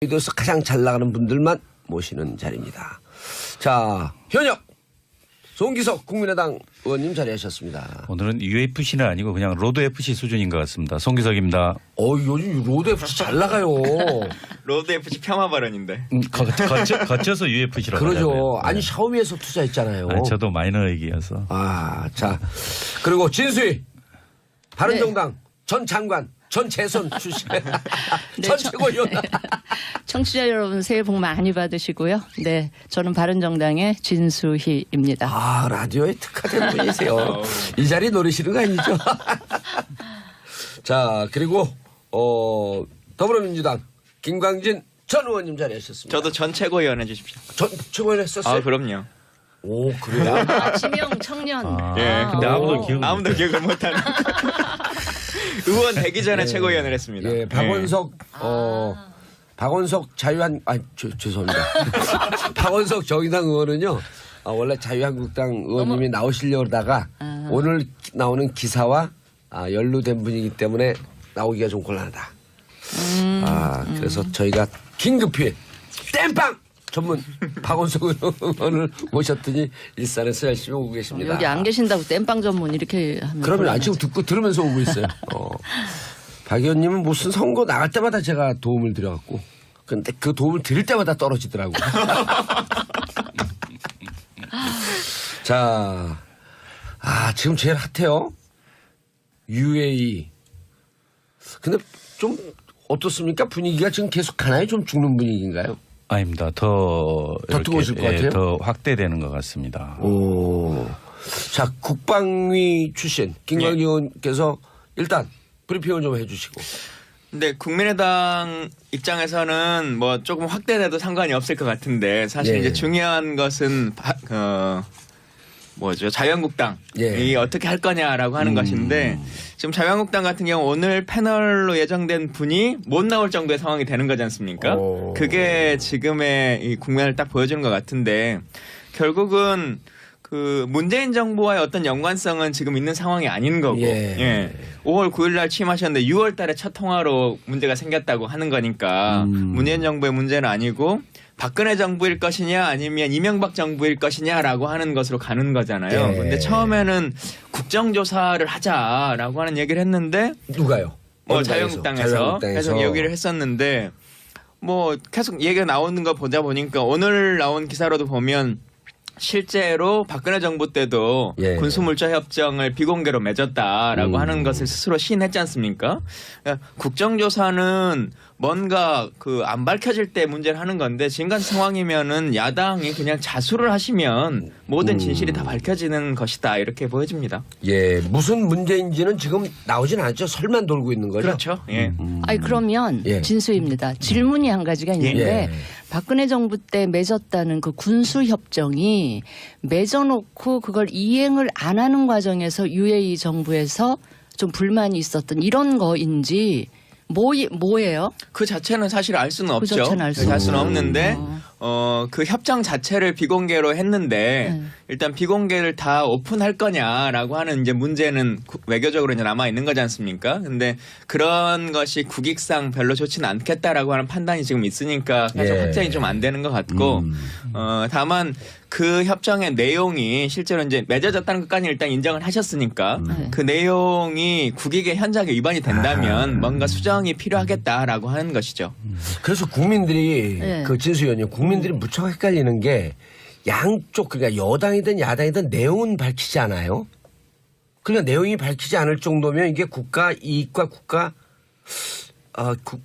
여기서 가장 잘 나가는 분들만 모시는 자리입니다. 자, 현역 송기석 국민의당 의원님 자리하셨습니다. 오늘은 UFC는 아니고 그냥 로드 FC 수준인 것 같습니다. 송기석입니다. 요즘 로드 FC 잘 나가요. 로드 FC 폄하 발언인데. 거쳐서 UFC라고 그러죠. 하잖아요. 아니 샤오미에서 투자했잖아요. 아니, 저도 마이너 얘기여서. 자 그리고 진수희 바른정당 전 장관 전 재선 출신 전 최고위원. 청취자 여러분 새해 복 많이 받으시고요. 네, 저는 바른정당의 진수희입니다. 라디오에 특화된 분이세요. 이 자리 노리시는 거 아니죠? 자, 그리고 더불어민주당 김광진 전 의원님 자리하셨습니다. 저도 전 최고위원 해주십시오. 전 최고위원 했었어요? 그럼요. 오, 그래요? 지명 청년. 예, 근데 아무도 기억을 못하는. 의원 되기 전에 최고위원을 했습니다. 예, 박원석 죄송합니다. 박원석 정의당 의원은요, 원래 자유한국당 의원님이 나오시려고 하다가 오늘 나오는 기사와 연루된 분이기 때문에 나오기가 좀 곤란하다. 그래서 저희가 긴급히 땜빵 전문 박원석 의원을 모셨더니 일산에서 열심히 오고 계십니다. 여기 안 계신다고 땜빵 전문 이렇게 하면. 그러면 지금 듣고 들으면서 오고 있어요. 박 의원님은 무슨 선거 나갈 때마다 제가 도움을 드려갖고 근데 그 도움을 드릴 때마다 떨어지더라고요. 자, 지금 제일 핫해요. UAE. 근데 좀 어떻습니까? 분위기가 지금 계속 가나요? 좀 죽는 분위기인가요? 아닙니다. 더 뜨거워질 것 같아요? 더 확대되는 것 같습니다. 자, 국방위 출신 김광진 의원께서 일단 브리핑을 좀 해주시고. 근데 국민의당 입장에서는 뭐 조금 확대돼도 상관이 없을 것 같은데 사실 이제 중요한 것은 자유한국당이 어떻게 할 거냐라고 하는 것인데 지금 자유한국당 같은 경우 오늘 패널로 예정된 분이 못 나올 정도의 상황이 되는 거지 않습니까? 그게 지금의 이 국면을 딱 보여주는 것 같은데 결국은 그 문재인 정부와의 어떤 연관성은 지금 있는 상황이 아닌 거고 5월 9일 날 취임하셨는데 6월 달에 첫 통화로 문제가 생겼다고 하는 거니까 문재인 정부의 문제는 아니고 박근혜 정부일 것이냐 아니면 이명박 정부일 것이냐라고 하는 것으로 가는 거잖아요. 그런데 처음에는 국정조사를 하자라고 하는 얘기를 했는데 누가요? 자유한국당에서 계속 얘기를 했었는데 뭐 계속 얘기가 나오는 거 보니까 오늘 나온 기사로도 보면 실제로 박근혜 정부 때도 군수물자협정을 비공개로 맺었다라고 하는 것을 스스로 시인했지 않습니까? 그러니까 국정조사는 뭔가 안 밝혀질 때 문제를 하는 건데 지금 같은 상황이면은 야당이 그냥 자수를 하시면 모든 진실이 다 밝혀지는 것이다 이렇게 보여집니다. 무슨 문제인지는 지금 나오진 않죠. 설만 돌고 있는 거죠. 그렇죠. 그러면 진수입니다. 질문이 한 가지가 있는데 박근혜 정부 때 맺었다는 그 군수협정이 맺어놓고 그걸 이행을 안 하는 과정에서 UAE 정부에서 좀 불만이 있었던 이런 거인지 뭐예요? 그 자체는 사실 알 수는 없죠. 그 자체는 알 수는 없는데 그 협정 자체를 비공개로 했는데 일단 비공개를 다 오픈할 거냐라고 하는 이제 문제는 외교적으로 이제 남아 있는 거지 않습니까? 근데 그런 것이 국익상 별로 좋지는 않겠다라고 하는 판단이 지금 있으니까 계속 확정이 좀 안 되는 것 같고 다만 그 협정의 내용이 실제로 이제 맺어졌다는 것까지 일단 인정을 하셨으니까 그 내용이 국익의 현장에 위반이 된다면 뭔가 수정이 필요하겠다라고 하는 것이죠. 그래서 국민들이 그 진수 의원님 국민들이 무척 헷갈리는 게 양쪽 그러니까 여당이든 야당이든 내용은 밝히지 않아요. 그러니까 내용이 밝히지 않을 정도면 이게 국가 이익과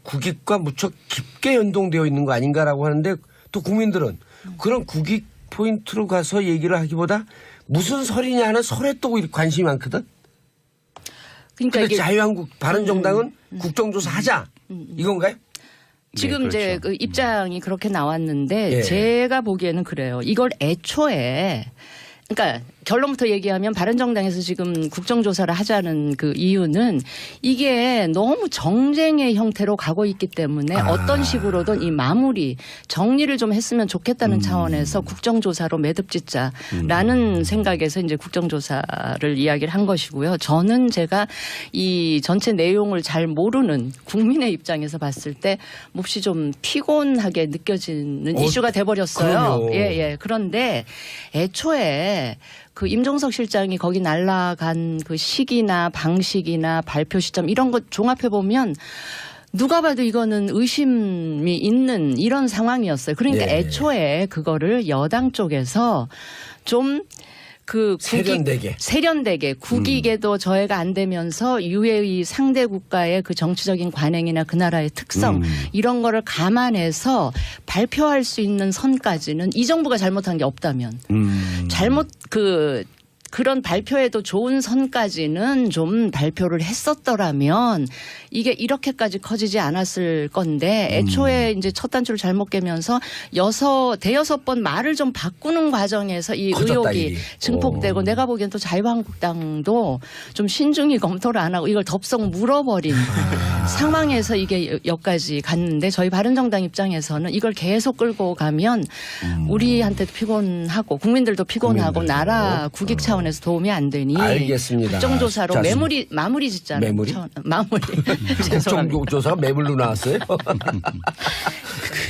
국익과 무척 깊게 연동되어 있는 거 아닌가라고 하는데 또 국민들은 그런 국익 포인트로 가서 얘기를 하기보다 무슨 설이냐는 설에 또 관심이 많거든. 그러니까 근데 자유한국 바른정당은 국정조사 하자 이건가요? 지금 이제 그 입장이 그렇게 나왔는데 제가 보기에는 그래요. 이걸 애초에 그러니까 결론부터 얘기하면 바른정당에서 지금 국정조사를 하자는 그 이유는 이게 너무 정쟁의 형태로 가고 있기 때문에 어떤 식으로든 이 마무리 정리를 좀 했으면 좋겠다는 차원에서 국정조사로 매듭 짓자라는 생각에서 이제 국정조사를 이야기를 한 것이고요. 저는 제가 이 전체 내용을 잘 모르는 국민의 입장에서 봤을 때 몹시 좀 피곤하게 느껴지는 이슈가 돼버렸어요. 그럼요. 예. 그런데 애초에 그 임종석 실장이 거기 날아간 그 시기나 방식이나 발표 시점 이런 것 종합해 보면 누가 봐도 이거는 의심이 있는 이런 상황이었어요. 그러니까 예. 애초에 그거를 여당 쪽에서 좀 그 세련되게 국익에도 저해가 안 되면서 유해의 상대 국가의 그 정치적인 관행이나 그 나라의 특성 이런 거를 감안해서 발표할 수 있는 선까지는 이 정부가 잘못한 게 없다면 그런 발표에도 좋은 선까지는 좀 발표를 했었더라면 이게 이렇게까지 커지지 않았을 건데 애초에 이제 첫 단추를 잘못 깨면서 대여섯 번 말을 좀 바꾸는 과정에서 이 의혹이 일이. 증폭되고 내가 보기엔 또 자유한국당도 좀 신중히 검토를 안 하고 이걸 덥석 물어버린 상황에서 이게 여기까지 갔는데 저희 바른정당 입장에서는 이걸 계속 끌고 가면 우리한테도 피곤하고 국민들도 피곤하고 나라 국익 차원에서 도움이 안 되니 알겠습니다. 국정조사로 자, 마무리 짓자는 마무리 죄송합니다. 국정조사가 매물로 나왔어요.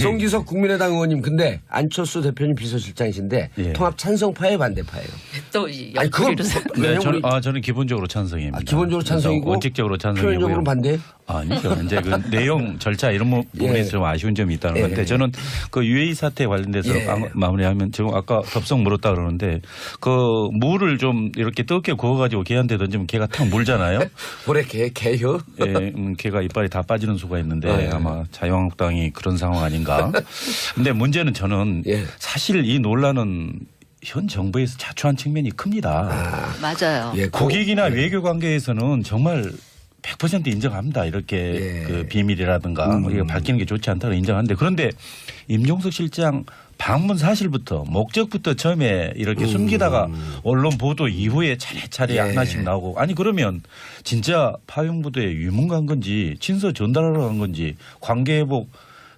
송기석 국민의당 의원님 근데 안철수 대표님 비서실장이신데 예. 통합 찬성파예요 반대파예요? 또 아니 그건 네, 저는 기본적으로 찬성입니다. 기본적으로 찬성이고 원칙적으로 찬성이고요. 표현적으로 반대? 아니죠. 이제 그 내용 절차 이런 부분에서 좀 아쉬운 점이 있다는 건데 저는 그 UAE 사태 관련돼서 마무리하면 지금 아까 덥석 물었다 그러는데 그 무를 좀 이렇게 뜨겁게 구워가지고 개한테 던지면 개가 탁 물잖아요. 뭐래 개요? 예, 개가 이빨이 다 빠지는 수가 있는데 아마 자유한국당이 그런 상황 아닌가. 근데 문제는 저는 사실 이 논란은 현 정부에서 자초한 측면이 큽니다. 맞아요. 예, 국익이나 외교 관계에서는 정말 100% 인정합니다. 이렇게 그 비밀이라든가 뭐 이거 밝히는 게 좋지 않다고 인정하는데 그런데 임종석 실장 방문 사실부터 목적부터 처음에 이렇게 숨기다가 언론 보도 이후에 차례차례 하나씩 나오고 아니 그러면 진짜 파병부대에 유문 간 건지 친서 전달하러 간 건지 관계 회복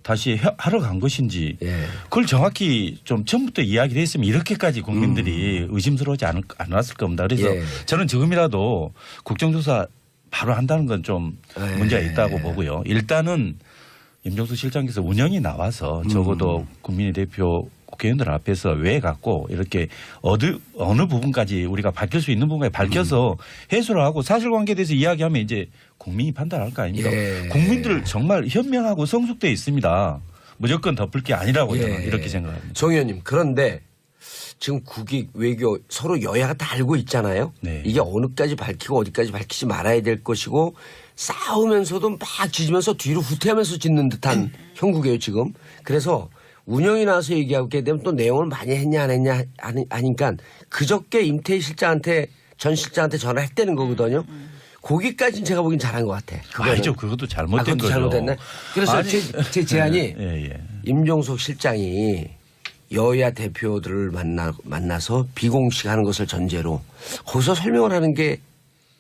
다시 하러 간 것인지 그걸 정확히 좀 처음부터 이야기를 했으면 이렇게까지 국민들이 의심스러워하지 않았을 겁니다. 그래서 저는 지금이라도 국정조사 바로 한다는 건 좀 문제가 있다고 보고요. 일단은 임종석 실장께서 운영이 나와서 적어도 국민의 대표 국회의원들 앞에서 왜 갖고 이렇게 어느 부분까지 우리가 밝힐 수 있는 부분까지 밝혀서 해소를 하고 사실관계에 대해서 이야기하면 이제 국민이 판단할 거 아닙니까? 국민들 정말 현명하고 성숙돼 있습니다. 무조건 덮을 게 아니라고 저는 이렇게 생각합니다. 정 의원님 그런데 지금 국익 외교 서로 여야가 다 알고 있잖아요. 이게 어느까지 밝히고 어디까지 밝히지 말아야 될 것이고 싸우면서도 막 짖으면서 뒤로 후퇴하면서 짖는 듯한 형국이에요 지금. 그래서 운영이 나와서 얘기하게 되면 또 내용을 많이 했냐 안 했냐 하니까 그저께 임태희 실장한테 전 실장한테 전화를 했다는 거거든요. 거기까지는 제가 보기엔 잘한 것 같아. 아니죠. 그것도 잘못된 거죠. 잘못됐네. 그래서 제 제안이 임종석 실장이 여야 대표들을 만나서 비공식 하는 것을 전제로 거기서 설명을 하는 게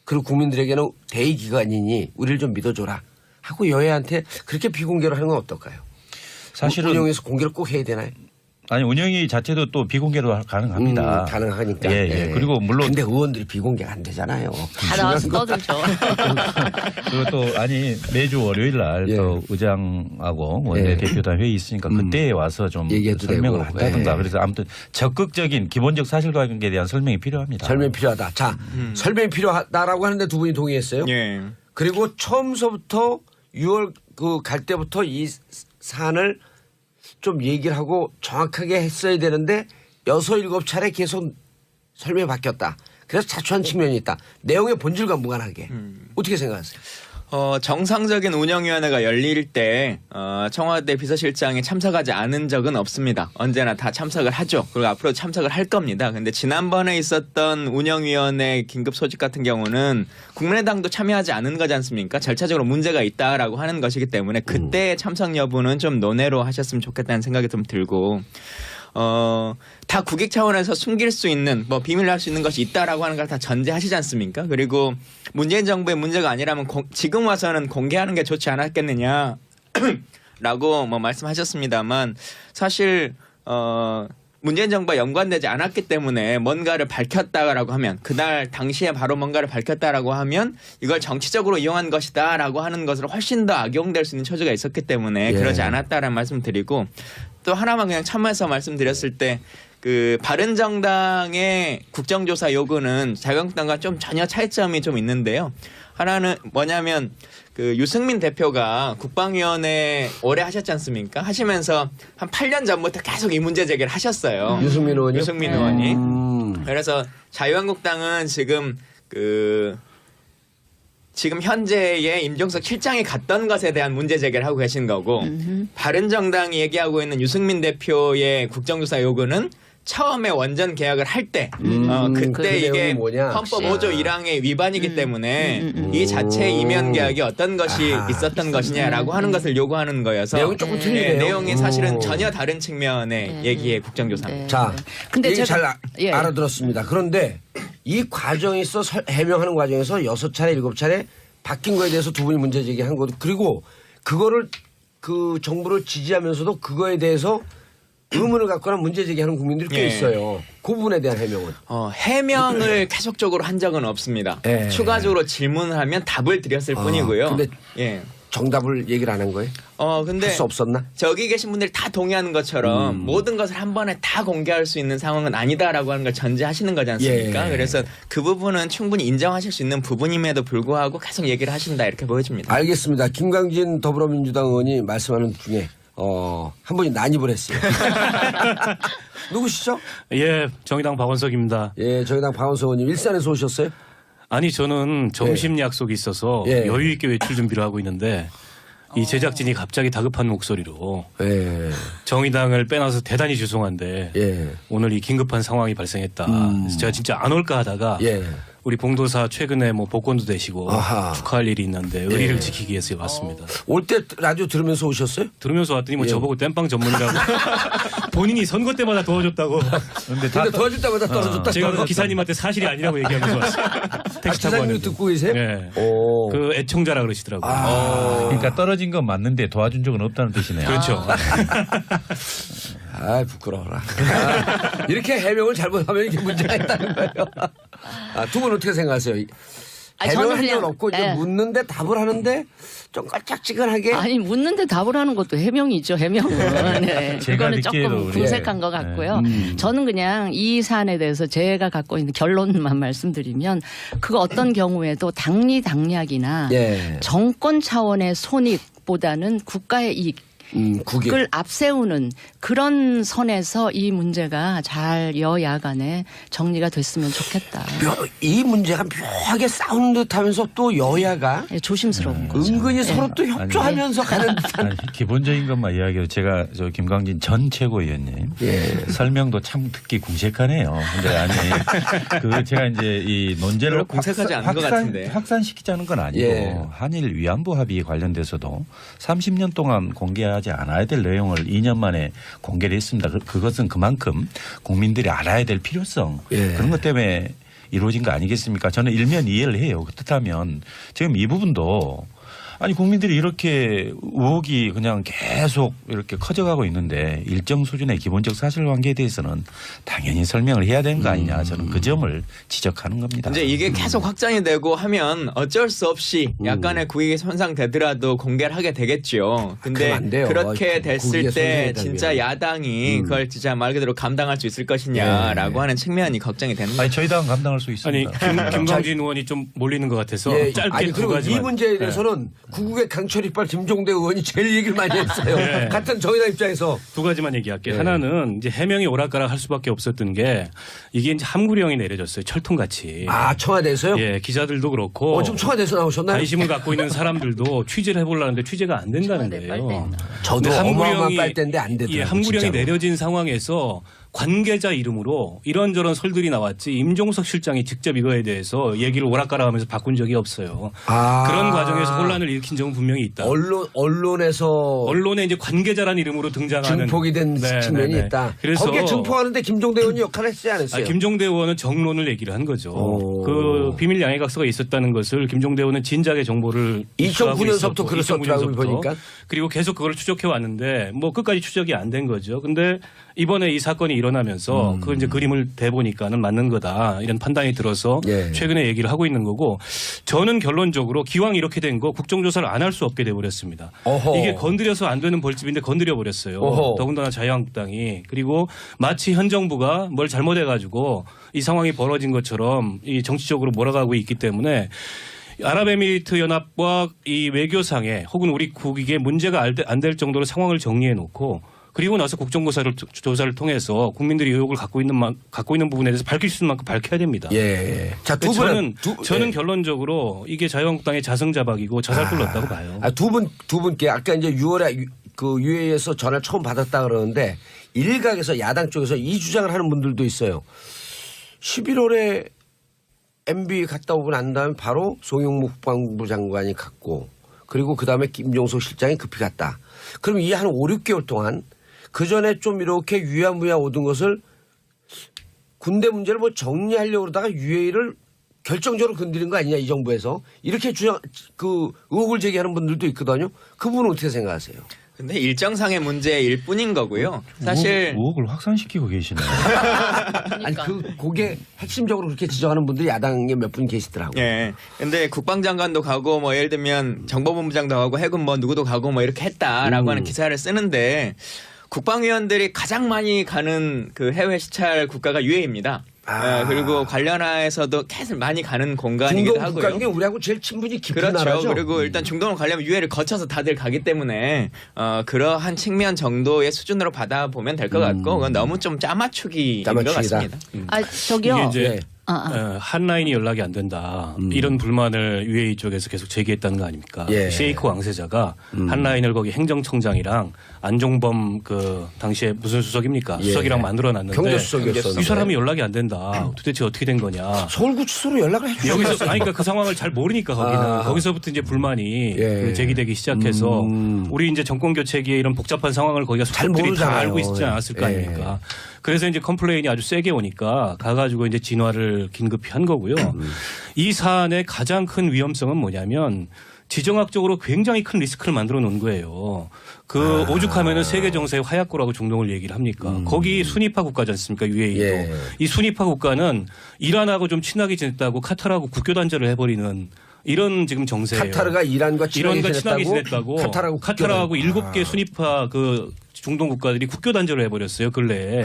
그리고 국민들에게는 대의 기관이니 우리를 좀 믿어줘라 하고 여야한테 그렇게 비공개로 하는 건 어떨까요? 사실은 운영에서 공개를 꼭 해야 되나요? 아니 운영이 자체도 또 비공개로 가능합니다. 가능하니까. 그리고 물론 근데 의원들이 비공개가 안 되잖아요. 다 나와서 떠들죠. 그리고 또 아니 매주 월요일 날 또 의장하고 원내 대표단 회의 있으니까 그때 와서 좀 설명을 한다든가 그래서 아무튼 적극적인 기본적 사실관계에 대한 설명이 필요합니다. 설명이 필요하다. 자, 설명이 필요하다라고 하는데 두 분이 동의했어요. 그리고 처음서부터 6월 그 갈 때부터 이 사안을 좀 얘기를 하고 정확하게 했어야 되는데 6, 7차례 계속 설명이 바뀌었다. 그래서 자초한 측면이 있다. 내용의 본질과 무관하게. 어떻게 생각하세요? 정상적인 운영위원회가 열릴 때 청와대 비서실장이 참석하지 않은 적은 없습니다. 언제나 다 참석을 하죠. 그리고 앞으로 참석을 할 겁니다. 근데 지난번에 있었던 운영위원회 긴급 소집 같은 경우는 국민의당도 참여하지 않은 거지 않습니까? 절차적으로 문제가 있다라고 하는 것이기 때문에 그때 참석 여부는 좀 논외로 하셨으면 좋겠다는 생각이 좀 들고 다 국익 차원에서 숨길 수 있는 뭐 비밀로 할 수 있는 것이 있다라고 하는 걸 다 전제하시지 않습니까? 그리고 문재인 정부의 문제가 아니라면 지금 와서는 공개하는 게 좋지 않았겠느냐 라고 뭐 말씀하셨습니다만 사실 문재인 정부와 연관되지 않았기 때문에 뭔가를 밝혔다라고 하면 그날 당시에 바로 뭔가를 밝혔다라고 하면 이걸 정치적으로 이용한 것이다라고 하는 것으로 훨씬 더 악용될 수 있는 처지가 있었기 때문에 그러지 않았다라는 말씀 드리고 또 하나만 그냥 첨언해서 말씀드렸을 때 그 바른정당의 국정조사 요구는 자유한국당과 좀 전혀 차이점이 좀 있는데요. 하나는 뭐냐면 그 유승민 대표가 국방위원회 오래 하셨지 않습니까? 하시면서 한 8년 전부터 계속 이 문제 제기를 하셨어요. 유승민 의원이요? 유승민 의원이. 그래서 자유한국당은 지금 지금 현재의 임종석 실장이 갔던 것에 대한 문제 제기를 하고 계신 거고 바른정당이 얘기하고 있는 유승민 대표의 국정조사 요구는 처음에 원전 계약을 할 때 그때 이게 헌법 5조 1항의 위반이기 때문에 이 자체의 이면 계약이 어떤 것이 있었던 것이냐라고 하는 것을 요구하는 거여서 내용이 조금 틀리네요. 내용이 사실은 전혀 다른 측면의 얘기의 국정조사입니다. 자, 근데 얘기 제가 잘 알아들었습니다. 그런데 이 과정에서 해명하는 과정에서 6차례 7차례 바뀐 거에 대해서 두 분이 문제 제기한 것도 그리고 그거를 그 정부를 지지하면서도 그거에 대해서 의문을 갖거나 문제 제기하는 국민들이 꽤 있어요. 그 부분에 대한 해명은? 해명을 계속적으로 한 적은 없습니다. 추가적으로 질문을 하면 답을 드렸을 뿐이고요. 근데 정답을 얘기를 안 한 거예요? 근데 할 수 없었나? 저기 계신 분들이 다 동의하는 것처럼 모든 것을 한 번에 다 공개할 수 있는 상황은 아니다라고 하는 걸 전제하시는 거지 않습니까? 그래서 그 부분은 충분히 인정하실 수 있는 부분임에도 불구하고 계속 얘기를 하신다 이렇게 보여집니다. 알겠습니다. 김광진 더불어민주당 의원이 말씀하는 중에 한 분이 난입을 했어요. 누구시죠? 예, 정의당 박원석입니다. 예, 정의당 박원석 의원님 일산에서 오셨어요? 아니 저는 점심 약속이 있어서 여유 있게 외출 준비를 하고 있는데 이 제작진이 갑자기 다급한 목소리로 정의당을 빼놔서 대단히 죄송한데 오늘 이 긴급한 상황이 발생했다. 그래서 제가 진짜 안 올까 하다가 우리 봉도사 최근에 뭐 복권도 되시고 축하할 일이 있는데 의리를 지키기 위해서 왔습니다. 올 때 라디오 들으면서 오셨어요? 들으면서 왔더니 뭐 저보고 땜빵 전문이라고 본인이 선거 때마다 도와줬다고. 근데 도와줄 때마다 떨어졌다. 제가 그 기사님한테 사실이 아니라고 얘기하면서 왔어요. 택시 타고 왔는데. 듣고 계세요? 네. 그 애청자라 그러시더라고요. 그러니까 떨어진 건 맞는데 도와준 적은 없다는 뜻이네요. 그렇죠. 부끄러워라. 이렇게 해명을 잘못하면 이게 문제가 있다는 거예요. 두 분 어떻게 생각하세요? 해명을 할 적은 없고 이제 묻는데 답을 하는데 좀 깔짝지근하게. 아니 묻는데 답을 하는 것도 해명이죠. 해명은. 그거는 조금 궁색한 것 같고요. 저는 그냥 이 사안에 대해서 제가 갖고 있는 결론만 말씀드리면 그거 어떤 경우에도 당리당략이나 정권 차원의 손익보다는 국가의 이익 국익을 앞세우는 그런 선에서 이 문제가 잘 여야 간에 정리가 됐으면 좋겠다. 이 문제가 묘하게 싸우는 듯하면서 또 여야가 조심스러운 거죠. 은근히 서로 또 협조하면서 가는 듯한. 기본적인 것만 이야기해도 제가 저 김광진 전 최고위원님 설명도 참 듣기 궁색하네요. 근데 제가 이제 이 논제를 궁색하지 않은 것 같은데 확산시키자는 건 아니고 한일 위안부 합의 관련돼서도 30년 동안 공개하지 않아야 될 내용을 2년 만에 공개를 했습니다. 그것은 그만큼 국민들이 알아야 될 필요성 그런 것 때문에 이루어진 거 아니겠습니까? 저는 일면 이해를 해요. 그렇다면 지금 이 부분도 아니 국민들이 이렇게 의혹이 그냥 계속 이렇게 커져가고 있는데 일정 수준의 기본적 사실관계에 대해서는 당연히 설명을 해야 되는 거 아니냐 저는 그 점을 지적하는 겁니다. 이제 이게 계속 확장이 되고 하면 어쩔 수 없이 약간의 국익이 손상되더라도 공개를 하게 되겠죠. 근데 그렇게 됐을 때 진짜 야당이 그걸 진짜 말 그대로 감당할 수 있을 것이냐라고 하는 측면이 걱정이 되는 거죠. 아니 저희 당은 감당할 수 있습니다. 아니 김광진 의원이 좀 몰리는 것 같아서 짧게 두 가지만. 이 문제에 대해서는 구국의 강철 이빨 김종대 의원이 제일 얘기를 많이 했어요. 같은 정의당 입장에서. 두 가지만 얘기할게요. 하나는 이제 해명이 오락가락 할 수밖에 없었던 게 이게 이제 함구령이 내려졌어요. 철통같이. 청와대에서요? 예, 기자들도 그렇고. 지금 청와대에서 나오셨나요? 관심을 갖고 있는 사람들도 취재를 해보려는데 취재가 안 된다는 거예요. 저도 어마어마한 빨대인데 안 되더라고요. 함구령이 내려진 상황에서 관계자 이름으로 이런저런 설들이 나왔지 임종석 실장이 직접 이거에 대해서 얘기를 오락가락하면서 바꾼 적이 없어요. 그런 과정에서 혼란을 일으킨 적은 분명히 있다. 언론에 이제 관계자라는 이름으로 등장하는 증폭이 된 측면이 있다. 그래서 거기에 증폭하는데 김종대 의원이 역할을 했지 않았어요? 김종대 의원은 정론을 얘기를 한 거죠. 그 비밀 양해각서가 있었다는 것을 김종대 의원은 진작에 정보를 2009년서부터 그랬었더라고요 보니까. 그리고 계속 그걸 추적해 왔는데 뭐 끝까지 추적이 안 된 거죠. 근데 이번에 이 사건이 일어나면서 그 이제 그림을 대보니까는 맞는 거다 이런 판단이 들어서 최근에 얘기를 하고 있는 거고 저는 결론적으로 기왕 이렇게 된 거 국정조사를 안 할 수 없게 돼버렸습니다. 이게 건드려서 안 되는 벌집인데 건드려 버렸어요. 더군다나 자유한국당이 그리고 마치 현 정부가 뭘 잘못해가지고 이 상황이 벌어진 것처럼 이 정치적으로 몰아가고 있기 때문에. 아랍에미리트 연합과 이 외교상에 혹은 우리 국익에 문제가 안 될 정도로 상황을 정리해 놓고 그리고 나서 국정조사를 통해서 국민들이 의혹을 갖고 있는 부분에 대해서 밝힐 수 있는 만큼 밝혀야 됩니다. 예. 자, 저는 결론적으로 이게 자유한국당의 자승자박이고 자살골 넣었다고 봐요. 두 분께 아까 이제 6월에 그 UAE에서 전화를 처음 받았다 그러는데 일각에서 야당 쪽에서 이 주장을 하는 분들도 있어요. 11월에 MB 갔다 오고 난 다음에 바로 송영무 국방부 장관이 갔고 그리고 그다음에 김종석 실장이 급히 갔다. 그럼 이 한 5, 6개월 동안 그전에 좀 이렇게 유야무야 오던 것을 군대 문제를 뭐 정리하려고 그러다가 UAE를 결정적으로 건드린 거 아니냐 이 정부에서 이렇게 의혹을 제기하는 분들도 있거든요. 그 부분은 어떻게 생각하세요? 근데 일정상의 문제일 뿐인 거고요. 사실 의혹을 확산시키고 계시네요. 아니 그게 핵심적으로 그렇게 지적하는 분들이 야당에 몇 분 계시더라고요. 예. 근데 국방장관도 가고 뭐 예를 들면 정보본부장도 가고 해군 뭐 누구도 가고 뭐 이렇게 했다라고 하는 기사를 쓰는데 국방위원들이 가장 많이 가는 그 해외 시찰 국가가 UAE입니다. 그리고 관련해서도 계속 많이 가는 공간이기도 중동 하고요. 국가 중에 우리하고 제일 친분이 깊은 그렇죠. 나라죠. 그리고 일단 중동을 가려면 UAE를 거쳐서 다들 가기 때문에 그러한 측면 정도의 수준으로 받아보면 될 것 같고 그건 너무 좀 짜맞추기인 것 같습니다. 저기요. 이게 이제 한라인이 연락이 안 된다. 이런 불만을 UAE 쪽에서 계속 제기했다는 거 아닙니까? 셰이크 왕세자가 한라인을 거기 행정청장이랑 안종범 그 당시에 무슨 수석입니까? 수석이랑 만들어놨는데 경제수석이었어요. 이 사람이 연락이 안 된다. 도대체 어떻게 된 거냐? 서울구치소로 연락을 해주셨어요. 여기서 그러니까 그 상황을 잘 모르니까 거기는 거기서부터 이제 불만이 그 제기되기 시작해서 우리 이제 정권 교체기에 이런 복잡한 상황을 거기가 수석들이 다 알고 있지 않았을 거 아닙니까? 그래서 이제 컴플레인이 아주 세게 오니까 가가지고 이제 진화를 긴급히 한 거고요. 이 사안의 가장 큰 위험성은 뭐냐면 지정학적으로 굉장히 큰 리스크를 만들어 놓은 거예요. 오죽하면은 세계 정세의 화약고라고 중동을 얘기를 합니까? 거기 순위파 국가지 않습니까? UAE도. 이 순위파 국가는 이란하고 좀 친하게 지냈다고 카타르하고 국교 단절을 해버리는 이런 지금 정세예요. 카타르가 이란과 친하게 지냈다고 카타르하고 7개 순위파 그 중동 국가들이 국교 단절을 해버렸어요 근래에.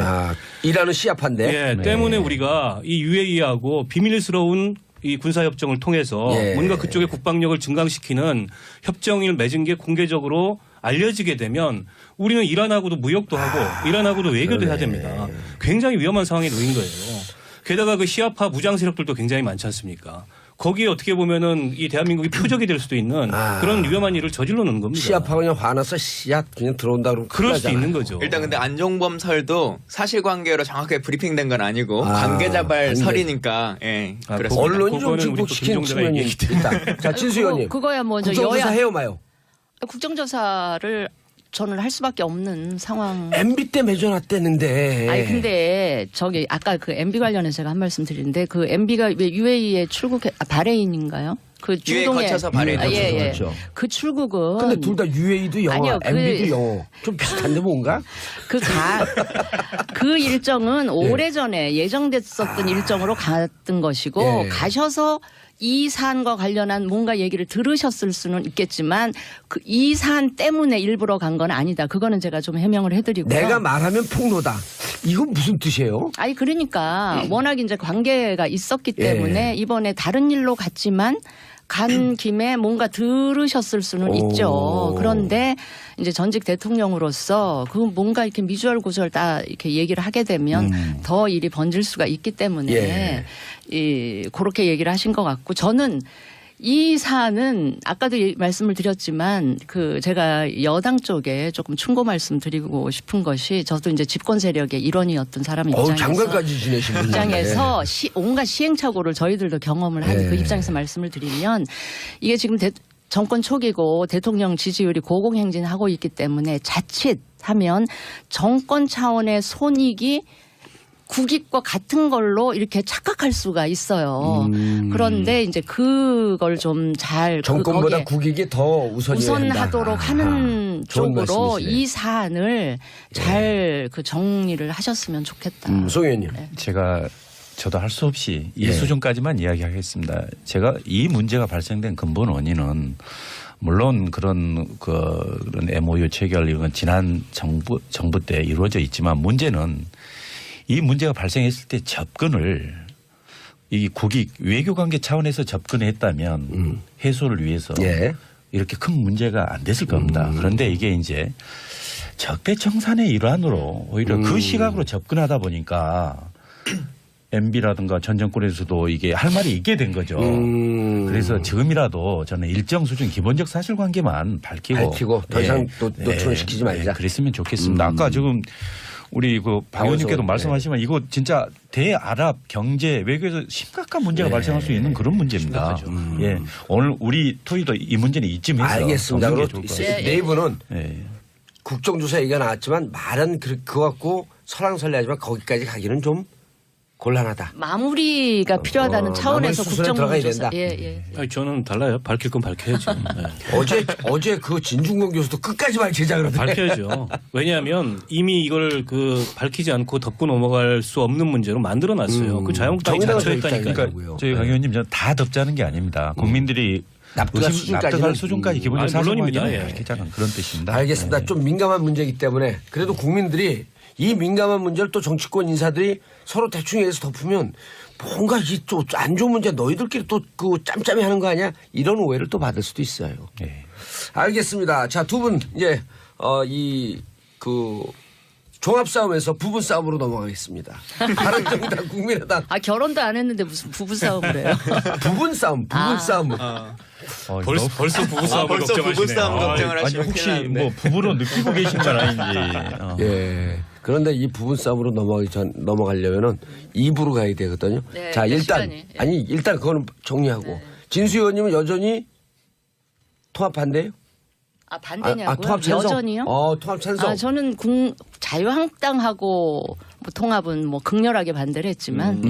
이란은 시아파인데. 때문에 우리가 이 UAE하고 비밀스러운 이 군사협정을 통해서 뭔가 그쪽의 국방력을 증강시키는 협정을 맺은 게 공개적으로 알려지게 되면 우리는 이란하고도 무역도 하고 이란하고도 외교도 해야 됩니다. 굉장히 위험한 상황에 놓인 거예요. 게다가 그 시아파 무장 세력들도 굉장히 많지 않습니까? 거기에 어떻게 보면은 이 대한민국이 표적이 될 수도 있는 그런 위험한 일을 저질러 놓은 겁니다. 시아파가 그냥 화나서 그냥 들어온다 그러면 그럴 수도 있는 거죠. 일단 근데 안종범 설도 사실관계로 정확하게 브리핑된 건 아니고 관계자발 설이니까 그렇습니다. 언론이 좀 증폭시킨 측면이 있다. 자, 진수 의원님. 그거야 뭐 국정조사 해요 마요? 국정조사를 저는 할 수밖에 없는 상황. MB 때 맺어놨대는데. 아니 근데 저기 아까 그 MB 관련해서 제가 한 말씀 드리는데 그 MB가 왜 UAE에 바레인인가요? 그 중동에 거쳐서 바레인 그렇죠. 그 출국은. 근데 둘 다 UAE도 영어, 아니요, MB도 영어. 좀 비슷한데 뭔가? 그 일정은 오래전에 예정됐었던 일정으로 갔던 것이고 가셔서 이 사안과 관련한 뭔가 얘기를 들으셨을 수는 있겠지만 이 사안 때문에 일부러 간 건 아니다. 그거는 제가 좀 해명을 해드리고요. 내가 말하면 폭로다. 이건 무슨 뜻이에요? 아니 그러니까 워낙 이제 관계가 있었기 때문에 이번에 다른 일로 갔지만 간 김에 뭔가 들으셨을 수는 있죠. 그런데 이제 전직 대통령으로서 그 뭔가 이렇게 미주얼구설 다 이렇게 얘기를 하게 되면 더 일이 번질 수가 있기 때문에 그렇게 얘기를 하신 것 같고 저는 이 사안은 아까도 말씀을 드렸지만 제가 여당 쪽에 조금 충고 말씀드리고 싶은 것이 저도 이제 집권 세력의 일원이었던 사람 장관까지 지내신 분인데. 입장에서 온갖 시행착오를 저희들도 경험을 한 그 입장에서 말씀을 드리면 이게 지금 정권 초기고 대통령 지지율이 고공행진하고 있기 때문에 자칫하면 정권 차원의 손익이 국익과 같은 걸로 이렇게 착각할 수가 있어요. 그런데 이제 그걸 좀 잘 정권보다 국익이 더 우선하도록 하는 쪽으로 이 사안을 잘 정리를 하셨으면 좋겠다. 송 의원님. 네. 저도 할 수 없이 이 수준까지만 이야기하겠습니다. 제가 이 문제가 발생된 근본 원인은 물론 그런 MOU 체결 이런 건 지난 정부 때 이루어져 있지만 문제는 이 문제가 발생했을 때 접근을 이 국익 외교관계 차원에서 접근했다면 해소를 위해서 이렇게 큰 문제가 안 됐을 겁니다. 그런데 이게 이제 적폐청산의 일환으로 오히려 그 시각으로 접근하다 보니까 MB라든가 전 정권에서도 이게 할 말이 있게 된 거죠. 그래서 지금이라도 저는 일정 수준 기본적 사실관계만 밝히고 더 이상 노출시키지 말자. 그랬으면 좋겠습니다. 아까 지금 우리 박 의원님께도 말씀하시면 이거 진짜 대아랍 경제 외교에서 심각한 문제가 발생할 수 있는 그런 문제입니다. 예, 오늘 우리 토의도 이 문제는 이쯤에서 알겠습니다. 네이버는 국정조사 얘기가 나왔지만 말은 그거 갖고 설왕설래하지만 거기까지 가기는 좀 곤란하다. 마무리가 필요하다는 차원에서 국정조사. 아니, 저는 달라요. 밝힐 건 밝혀야죠. 네. 어제 그 진중권 교수도 끝까지 밝히자 그러던데. 밝혀야죠. 왜냐하면 이미 이걸 밝히지 않고 덮고 넘어갈 수 없는 문제로 만들어놨어요. 그 자유한국당이 자처했다니까요. 그러니까 저희 강 의원님 저는 다 덮자는 게 아닙니다. 국민들이 납득할 수준까지 기본적 사실관계를 밝히자는 그런 뜻입니다. 알겠습니다. 네. 좀 민감한 문제이기 때문에 그래도 국민들이 이 민감한 문제를 또 정치권 인사들이 서로 대충 얘기해서 덮으면 뭔가 이 또 안 좋은 문제 너희들끼리 또 그 짬짬이 하는 거 아니야? 이런 오해를 또 받을 수도 있어요. 네. 알겠습니다. 자, 두 분 이제 종합 싸움에서 부부 싸움으로 넘어가겠습니다. 바른정당 국민의당. 결혼도 안 했는데 무슨 부부 싸움을 해요? 부부 싸움. 벌써 부부 싸움을 걱정하시네요. 아니 혹시 뭐 부부로 느끼고 계신 건 아닌지. 예. 그런데 이 부분 싸움으로 넘어가려면은 2부로 가야 되거든요. 네, 자, 일단 시간이. 일단 그거는 정리하고 진수 의원님은 여전히 통합 반대예요? 반대냐고요? 통합 찬성? 여전히요? 통합 찬성. 저는 자유한국당하고 통합은 극렬하게 반대를 했지만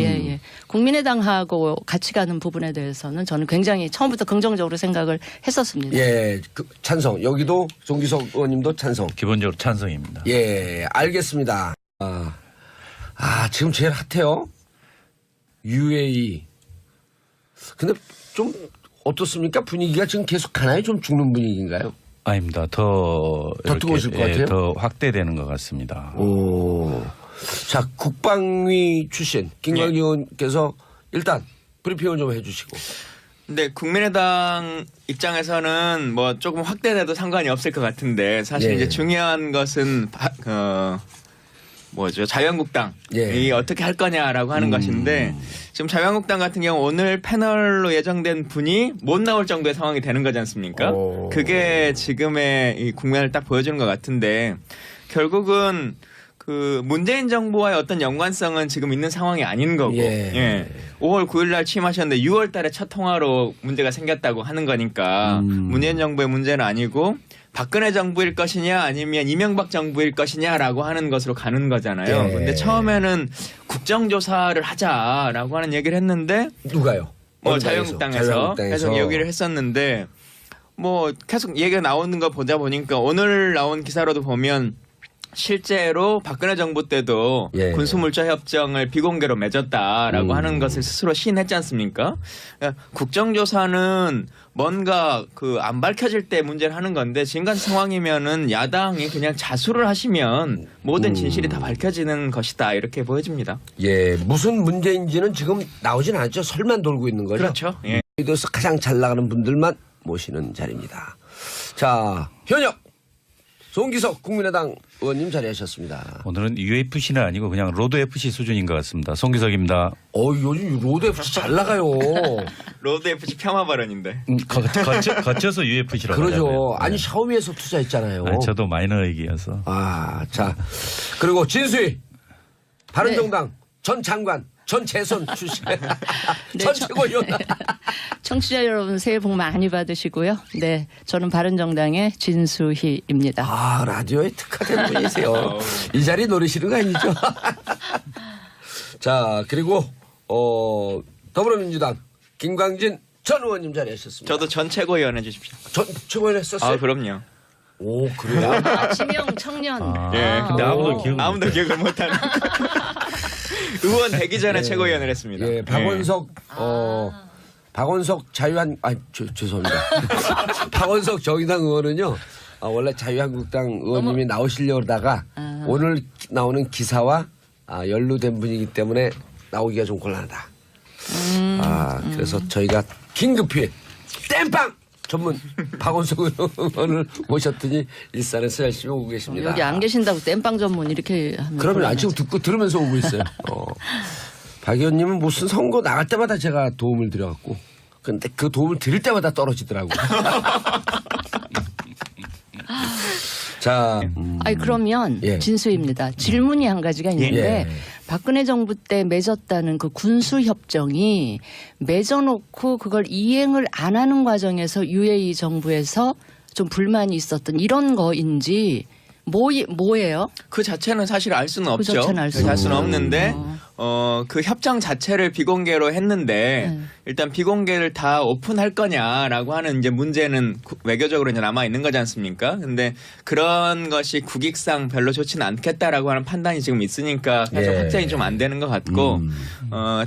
국민의당하고 같이 가는 부분에 대해서는 저는 굉장히 처음부터 긍정적으로 생각을 했었습니다. 예, 찬성. 여기도 송기석 의원님도 찬성. 기본적으로 찬성입니다. 예, 알겠습니다. 지금 제일 핫해요. UAE. 근데 좀 어떻습니까? 분위기가 지금 계속 가나요? 좀 죽는 분위기인가요? 아닙니다. 더 뜨거워질 것 같아요? 더 확대되는 것 같습니다. 자, 국방위 출신 김광진 의원께서 일단 브리핑을 좀 해주시고. 근데 국민의당 입장에서는 조금 확대돼도 상관이 없을 것 같은데 사실 이제 중요한 것은 자유한국당이 어떻게 할 거냐라고 하는 것인데 지금 자유한국당 같은 경우 오늘 패널로 예정된 분이 못 나올 정도의 상황이 되는 거지 않습니까? 그게 지금의 이 국면을 딱 보여주는 것 같은데 결국은 문재인 정부와의 어떤 연관성은 지금 있는 상황이 아닌 거고 5월 9일 날 취임하셨는데 6월 달에 첫 통화로 문제가 생겼다고 하는 거니까 문재인 정부의 문제는 아니고 박근혜 정부일 것이냐 아니면 이명박 정부일 것이냐라고 하는 것으로 가는 거잖아요. 그런데 처음에는 국정조사를 하자라고 하는 얘기를 했는데 누가요? 자유한국당에서 계속 얘기를 했었는데 계속 얘기가 나오는 거 보다 보니까 오늘 나온 기사로도 보면 실제로 박근혜 정부 때도 군수물자협정을 비공개로 맺었다라고 하는 것을 스스로 시인했지 않습니까? 국정조사는 뭔가 안 밝혀질 때 문제를 하는 건데 지금 같은 상황이면은 야당이 그냥 자수를 하시면 모든 진실이 다 밝혀지는 것이다 이렇게 보여집니다. 예, 무슨 문제인지는 지금 나오진 않죠. 설만 돌고 있는 거죠. 그렇죠. 예. 그래서 가장 잘 나가는 분들만 모시는 자리입니다. 자, 현역 송기석 국민의당 의원님 자리하셨습니다. 오늘은 UFC는 아니고 그냥 로드 FC 수준인 것 같습니다. 송기석입니다. 요즘 로드 FC 잘 나가요. 로드 FC 폄하 발언인데. 거쳐서 UFC라고 그러죠. 하잖아요. 아니 샤오미에서 투자했잖아요. 아니, 저도 마이너 얘기여서. 자 그리고 진수희 바른정당 전 장관 전 재선 출신 전 최고위원. 청취자 여러분 새해 복 많이 받으시고요. 네, 저는 바른정당의 진수희입니다. 라디오에 특화된 분이세요. 이 자리 노리시는 거 아니죠? 자, 그리고 더불어민주당 김광진 전 의원님 자리하셨습니다. 저도 전 최고위원 해주십시오. 전 최고위원 했었어요? 그럼요. 오, 그래요? 지명 청년. 근데 아무도 기억을 못하는. 의원 되기 전에 최고위원을 했습니다. 예, 박원석 자유한 죄송합니다. 박원석 정의당 의원은요. 원래 자유한국당 의원님이 나오시려다가 오늘 나오는 기사와 연루된 분이기 때문에 나오기가 좀 곤란하다. 그래서 저희가 긴급히 땜빵 전문 박원석 의원을 모셨더니 일산에서 열심히 오고 계십니다. 여기 안 계신다고 땜빵 전문 이렇게 하면 그러면 지금 듣고 들으면서 오고 있어요. 박 의원님은 무슨 선거 나갈 때마다 제가 도움을 드려갖고 근데 그 도움을 드릴 때마다 떨어지더라고요. 자, 그러면 진수입니다. 질문이 한 가지가 있는데 박근혜 정부 때 맺었다는 그 군수 협정이 맺어놓고 그걸 이행을 안 하는 과정에서 UAE 정부에서 좀 불만이 있었던 이런 거인지 뭐예요? 그 자체는 사실 알 수는 없죠. 자체는 알 수는 없는데 그 협정 자체를 비공개로 했는데 일단 비공개를 다 오픈할 거냐라고 하는 이제 문제는 외교적으로 이제 남아 있는 거지 않습니까? 근데 그런 것이 국익상 별로 좋지는 않겠다라고 하는 판단이 지금 있으니까 사실 확정이 좀 안 되는 것 같고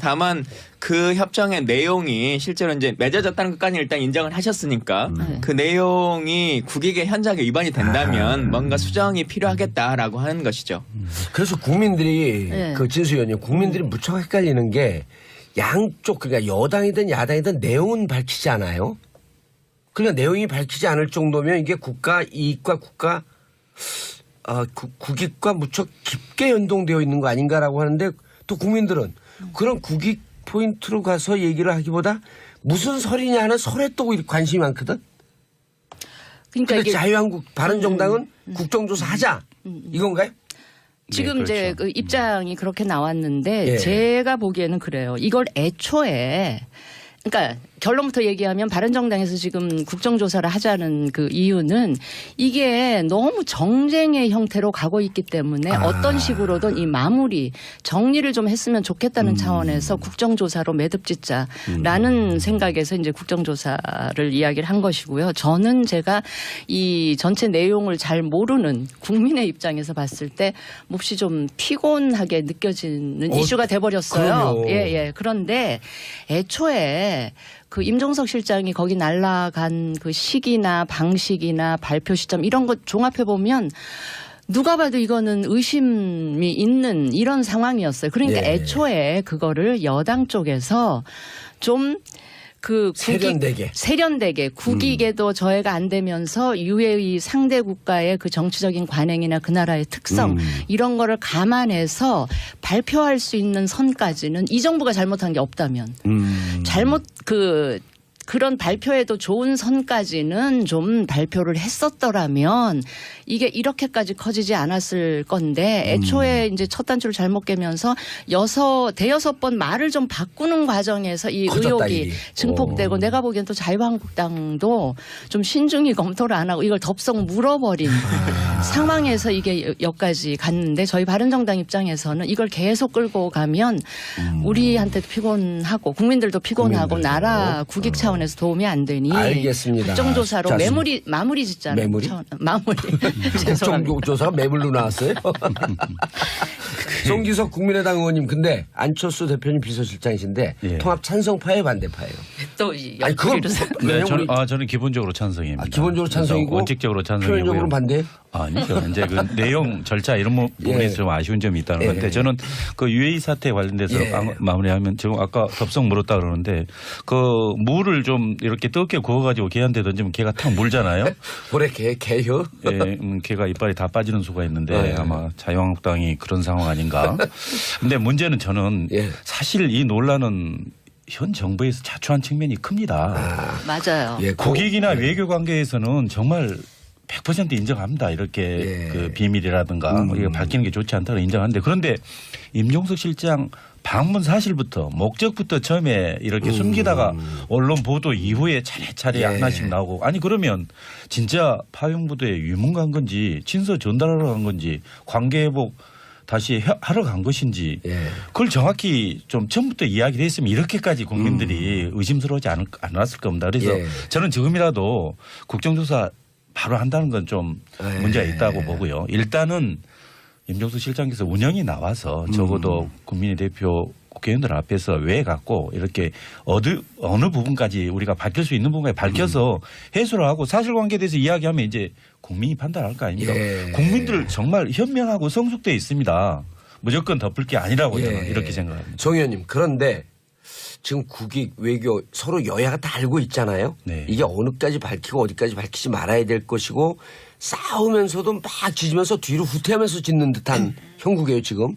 다만 그 협정의 내용이 실제로 이제 맺어졌다는 것까지 일단 인정을 하셨으니까 그 내용이 국익의 현저하게 위반이 된다면 뭔가 수정이 필요하겠다라고 하는 것이죠. 그래서 국민들이 그 진수 의원님 국민들이 무척 헷갈리는 게 양쪽 그러니까 여당이든 야당이든 내용은 밝히지 않아요. 그러니까 내용이 밝히지 않을 정도면 이게 국가 이익과 국익과 무척 깊게 연동되어 있는 거 아닌가라고 하는데 또 국민들은 그런 국익 포인트로 가서 얘기를 하기보다 무슨 설이냐는 설에 또 관심이 많거든. 그러니까 이게 자유한국 바른정당은 국정조사 하자 이건가요? 지금 그렇죠. 이제 그 입장이 그렇게 나왔는데 제가 보기에는 그래요. 이걸 애초에 그러니까 결론부터 얘기하면 바른정당에서 지금 국정조사를 하자는 그 이유는 이게 너무 정쟁의 형태로 가고 있기 때문에 어떤 식으로든 이 마무리 정리를 좀 했으면 좋겠다는 차원에서 국정조사로 매듭짓자라는 생각에서 이제 국정조사를 이야기를 한 것이고요. 저는 제가 이 전체 내용을 잘 모르는 국민의 입장에서 봤을 때 몹시 좀 피곤하게 느껴지는 이슈가 돼버렸어요. 그럼요. 그런데 애초에 그 임종석 실장이 거기 날아간 그 시기나 방식이나 발표 시점 이런 것 종합해 보면 누가 봐도 이거는 의심이 있는 이런 상황이었어요. 그러니까 애초에 그거를 여당 쪽에서 좀 그 세련되게 국익에도 저해가 안 되면서 UAE 상대 국가의 그 정치적인 관행이나 그 나라의 특성 이런 거를 감안해서 발표할 수 있는 선까지는 이 정부가 잘못한 게 없다면 그런 발표에도 좋은 선까지는 좀 발표를 했었더라면 이게 이렇게까지 커지지 않았을 건데 애초에 이제 첫 단추를 잘못 깨면서 대여섯 번 말을 좀 바꾸는 과정에서 이 의혹이 증폭되고 내가 보기엔 또 자유한국당도 좀 신중히 검토를 안 하고 이걸 덥석 물어버린 상황에서 이게 여기까지 갔는데 저희 바른정당 입장에서는 이걸 계속 끌고 가면 우리한테도 피곤하고 국민들도 피곤하고 나라 국익 차원에서 도움이 안 되니 알겠습니다. 국정조사로 마무리 짓자는 마무리. 국정조사가 매물로 나왔어요? 송기석 국민의당 의원님 근데 안철수 대표님 비서실장이신데 통합 찬성파예요 반대파예요? 또 아니 그건 네, 저는 기본적으로 찬성입니다. 기본적으로 찬성이고 원칙적으로 찬성이고요. 표현적으로 반대? 아니죠. 이제 그 내용 절차 이런 부분에서 좀 아쉬운 점이 있다는 건데 저는 그 UAE 사태 관련돼서 마무리하면 지금 아까 덥석 물었다 그러는데 그 물을 좀 이렇게 뜨겁게 구워가지고 개한테 던지면 개가 탁 물잖아요. 뭐래 개요? 예, 개가 이빨이 다 빠지는 수가 있는데 아마 자유한국당이 그런 상황 아닌가. 근데 문제는 저는 사실 이 논란은 현 정부에서 자초한 측면이 큽니다. 맞아요. 국익이나 외교 관계에서는 정말 100% 인정합니다. 이렇게 그 비밀이라든가 이거 밝히는 게 좋지 않다고 인정하는데 그런데 임종석 실장 방문 사실부터 목적부터 처음에 이렇게 숨기다가 언론 보도 이후에 차례차례 하나씩 나오고 아니 그러면 진짜 파병부대에 유문간 건지 친서 전달하러 간 건지 관계회복 다시 하러 간 것인지 그걸 정확히 좀 처음부터 이야기를 했으면 이렇게까지 국민들이 의심스러워하지 않았을 겁니다. 그래서 저는 지금이라도 국정조사 바로 한다는 건 좀 문제가 있다고 보고요. 일단은 임종석 실장께서 운영이 나와서 적어도 국민의 대표 국회의원들 앞에서 왜 갖고 이렇게 어느 부분까지 우리가 밝힐 수 있는 부분까지 밝혀서 해소를 하고 사실관계에 대해서 이야기하면 이제 국민이 판단할 거 아닙니까? 국민들 정말 현명하고 성숙돼 있습니다. 무조건 덮을 게 아니라고 저는 이렇게 생각합니다. 정 의원님 그런데 지금 국익 외교 서로 여야가 다 알고 있잖아요. 이게 어느까지 밝히고 어디까지 밝히지 말아야 될 것이고 싸우면서도 막 짖으면서 뒤로 후퇴하면서 짖는 듯한 형국이에요 지금.